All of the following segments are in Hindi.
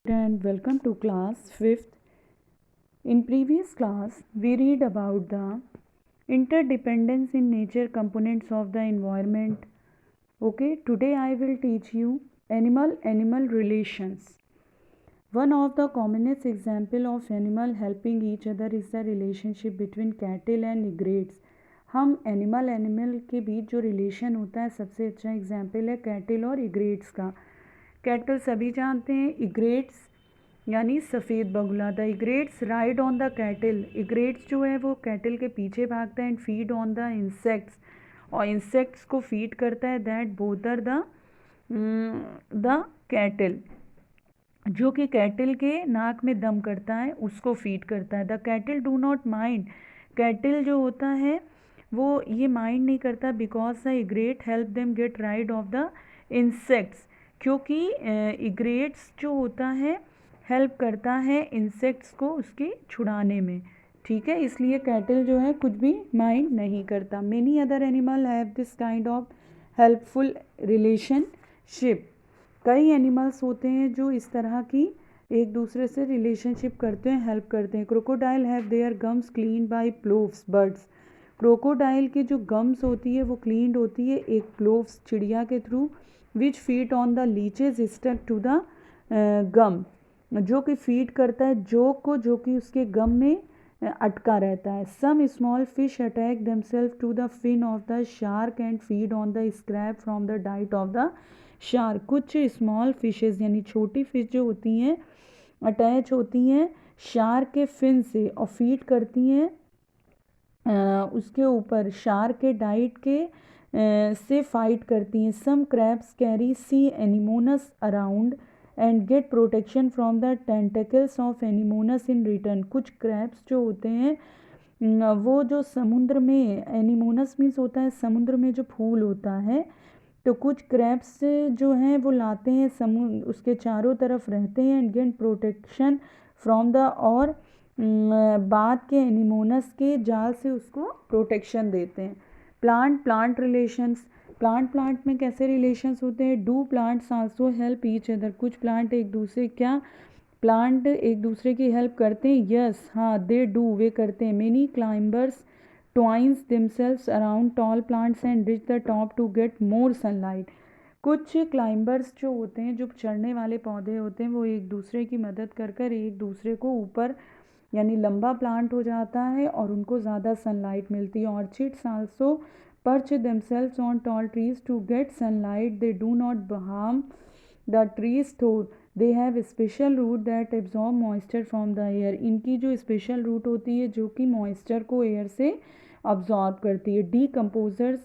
And welcome to class 5th. In previous class, we read about the interdependence in nature components of the environment. Okay, today I will teach you animal-animal relations. One of the commonest example of animal helping each other is the relationship between cattle and egrates. हम एनिमल के बीच जो रिलेशन होता है सबसे अच्छा एग्जाम्पल है कैटल और इग्रेट्स का। कैटल सभी जानते हैं, इग्रेट्स यानी सफ़ेद बगुला। The egrets ride on the cattle. Egrets जो है वो कैटल के पीछे भागता है and feed on the insects, और इंसेक्ट्स को फीड करता है। दैट बोदर द कैटल, जो कि कैटल के नाक में दम करता है, उसको फीड करता है। The cattle do not mind. Cattle जो होता है वो ये माइंड नहीं करता because the egret help them get rid of the insects, क्योंकि इग्रेट्स जो होता है हेल्प करता है इंसेक्ट्स को उसके छुड़ाने में। ठीक है, इसलिए कैटल जो है कुछ भी माइंड नहीं करता। Many other animal have this kind of helpful relationship. कई एनिमल्स होते हैं जो इस तरह की एक दूसरे से रिलेशनशिप करते हैं, हेल्प करते हैं। Crocodile have their gums clean by plovers birds. Crocodile की जो गम्स होती है वो क्लीन्ड होती है एक प्लोव्स चिड़िया के through, which feed on the leeches stuck to the gum, जो कि फीड करता है जोक को, जो कि उसके गम में अटका रहता है। Some small fish attack themselves to the fin of the shark and feed on the scrap from the diet of the shark. कुछ स्मॉल फिशेस यानी छोटी फिश जो होती हैं अटैच होती हैं शार्क के फिन से और फीड करती हैं उसके ऊपर, शार्क के डाइट के से फाइट करती हैं। Some crabs carry sea anemones around and get protection from the tentacles of anemones in return. कुछ क्रैब्स जो होते हैं वो जो समुद्र में, एनिमोनस मीन्स होता है समुद्र में जो फूल होता है, तो कुछ क्रैब्स जो हैं वो लाते हैं, समुद्र उसके चारों तरफ रहते हैं and get protection from the, और बाद के एनिमोनस के जाल से उसको प्रोटेक्शन देते हैं। Plant relations. प्लांट में कैसे रिलेशंस होते हैं? Do plants also help each other. कुछ प्लांट एक दूसरे की हेल्प करते हैं? यस, हाँ, दे डू, वे करते हैं। Many climbers twines themselves around tall plants and reach the top to get more sunlight। कुछ क्लाइंबर्स जो होते हैं, जो चढ़ने वाले पौधे होते हैं, वो एक दूसरे की मदद कर एक दूसरे को ऊपर यानी लंबा प्लांट हो जाता है और उनको ज़्यादा सनलाइट मिलती है। Orchids also perch themselves on tall trees to get sunlight. They do not harm the trees though they have special root that absorb moisture from the air। इनकी जो स्पेशल रूट होती है जो कि मॉइस्चर को एयर से अब्जॉर्ब करती है। Decomposers.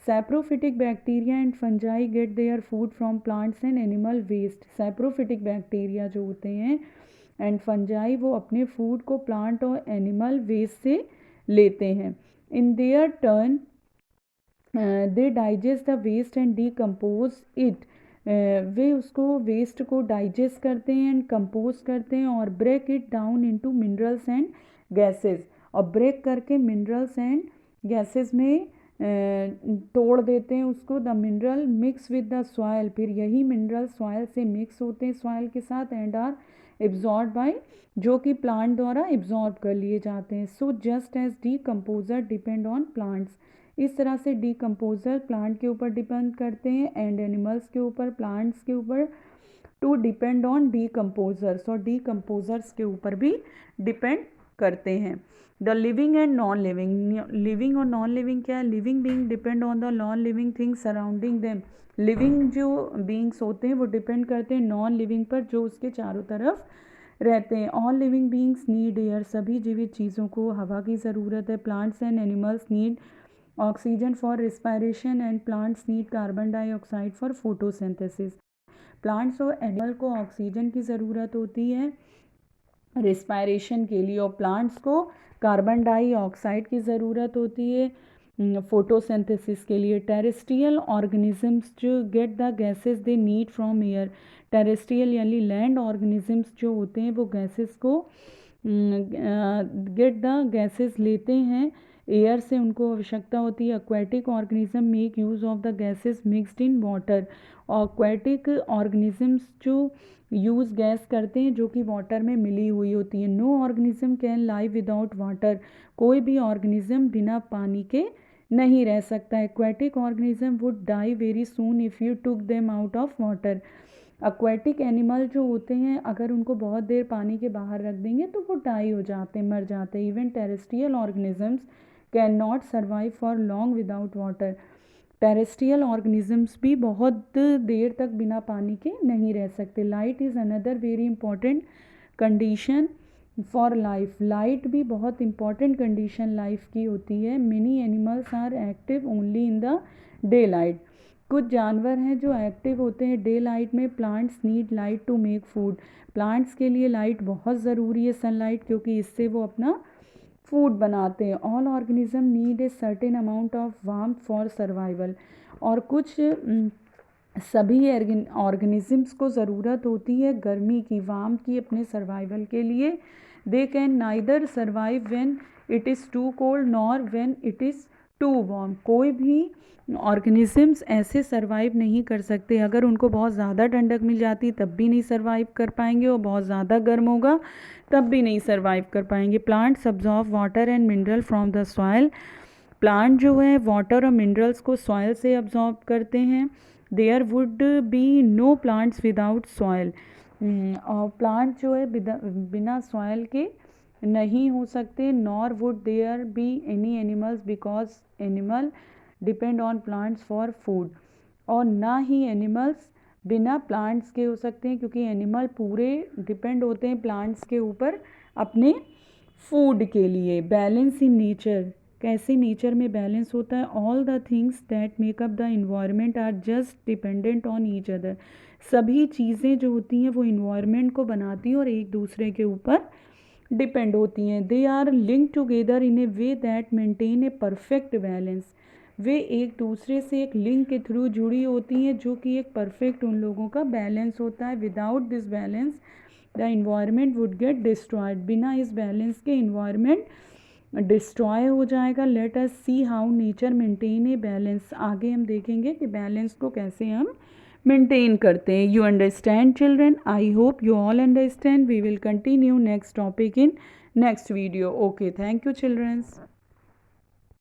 Saprophytic bacteria and fungi get their food from plants and animal waste. Saprophytic bacteria जो होते हैं एंड फंजाई, वो अपने फूड को प्लांट और एनिमल वेस्ट से लेते हैं। In their turn they digest the waste and decompose it. वे उसको वेस्ट को डाइजेस्ट करते हैं एंड कंपोज करते हैं और break it down into minerals and gases, और ब्रेक करके मिनरल्स एंड गैसेस में तोड़ देते हैं उसको। The mineral mix with the soil. फिर यही मिनरल सॉयल से मिक्स होते हैं सॉयल के साथ एंड आर एब्जॉर्ब बाय, जो कि प्लांट द्वारा एब्जॉर्ब कर लिए जाते हैं। So just as decomposer depend on plants. इस तरह से डीकम्पोजर प्लांट के ऊपर डिपेंड करते हैं एंड एनिमल्स के ऊपर, प्लांट्स के ऊपर, टू डिपेंड ऑन डीकम्पोजर्स, और डीकम्पोजर्स के ऊपर भी डिपेंड करते हैं। The living and non living. Living और नॉन लिविंग क्या है? Living being depend on the non living things surrounding them. Living जो बीइंग्स होते हैं वो डिपेंड करते हैं नॉन लिविंग पर, जो उसके चारों तरफ रहते हैं। All living beings need air. सभी जीवित चीज़ों को हवा की ज़रूरत है। Plants and animals need oxygen for respiration and plants need carbon dioxide for photosynthesis. Plants और एनिमल को ऑक्सीजन की ज़रूरत होती है रिस्पायरेशन के लिए, और प्लांट्स को कार्बन डाइऑक्साइड की ज़रूरत होती है फोटोसिंथेसिस के लिए। टेरेस्ट्रियल ऑर्गेनिजम्स जो get the gases they need from air. Terrestrial यानी लैंड ऑर्गेनिजम्स जो होते हैं वो गैसेस को गेट द गैसेस लेते हैं एयर से उनको आवश्यकता होती है। Aquatic organism make use of the gases mixed in water. Aquatic organisms जो यूज़ गैस करते हैं जो कि वाटर में मिली हुई होती है। No organism can live without water. कोई भी ऑर्गेनिज्म बिना पानी के नहीं रह सकता। Aquatic organism would die very soon if you took them out of water. Aquatic animal जो होते हैं अगर उनको बहुत देर पानी के बाहर रख देंगे तो वो डाई हो जाते हैं, मर जाते हैं। Even terrestrial organisms can not survive for long without water. Terrestrial organisms भी बहुत देर तक बिना पानी के नहीं रह सकते। Light is another very important condition for life. Light भी बहुत इंपॉर्टेंट कंडीशन लाइफ की होती है। Many animals are active only in the daylight. कुछ जानवर हैं जो एक्टिव होते हैं डे लाइट में। Plants need light to make food. Plants के लिए लाइट बहुत ज़रूरी है, सनलाइट, क्योंकि इससे वो अपना फूड बनाते हैं। All organism need a certain amount of warmth for survival. और कुछ सभी ऑर्गेनिजम्स को ज़रूरत होती है गर्मी की, वार्म की, अपने सर्वाइवल के लिए। They can neither survive when it is too cold nor when it is too warm. कोई भी ऑर्गेनिजम्स ऐसे सर्वाइव नहीं कर सकते। अगर उनको बहुत ज़्यादा ठंडक मिल जाती तब भी नहीं सर्वाइव कर पाएंगे, और बहुत ज़्यादा गर्म होगा तब भी नहीं सर्वाइव कर पाएंगे। Plants absorb water and mineral from the soil. Plant जो है वाटर और मिनरल्स को सॉइल से अब्जॉर्ब करते हैं। There would be no plants without soil. और प्लांट जो है बिना सॉइल के नहीं हो सकते। Nor would there be any animals because animal depend on plants for food. और ना ही एनिमल्स बिना प्लांट्स के हो सकते हैं, क्योंकि एनिमल पूरे डिपेंड होते हैं प्लांट्स के ऊपर अपने फूड के लिए। Balance in nature. कैसे नेचर में बैलेंस होता है? All the things that make up the environment are just dependent on each other. सभी चीज़ें जो होती हैं वो इन्वायरमेंट को बनाती हैं और एक दूसरे के ऊपर डिपेंड होती हैं। They are link together in a way that maintain a perfect balance. वे एक दूसरे से एक लिंक के थ्रू जुड़ी होती हैं जो कि एक परफेक्ट उन लोगों का बैलेंस होता है। Without this balance the environment would get destroyed. बिना इस बैलेंस के इन्वायरमेंट डिस्ट्रॉय हो जाएगा। Let us see how nature maintain a balance. आगे हम देखेंगे कि बैलेंस को कैसे हम मेंटेन करते हैं। You understand children? I hope you all understand. We will continue next topic in next video. Okay, thank you children's.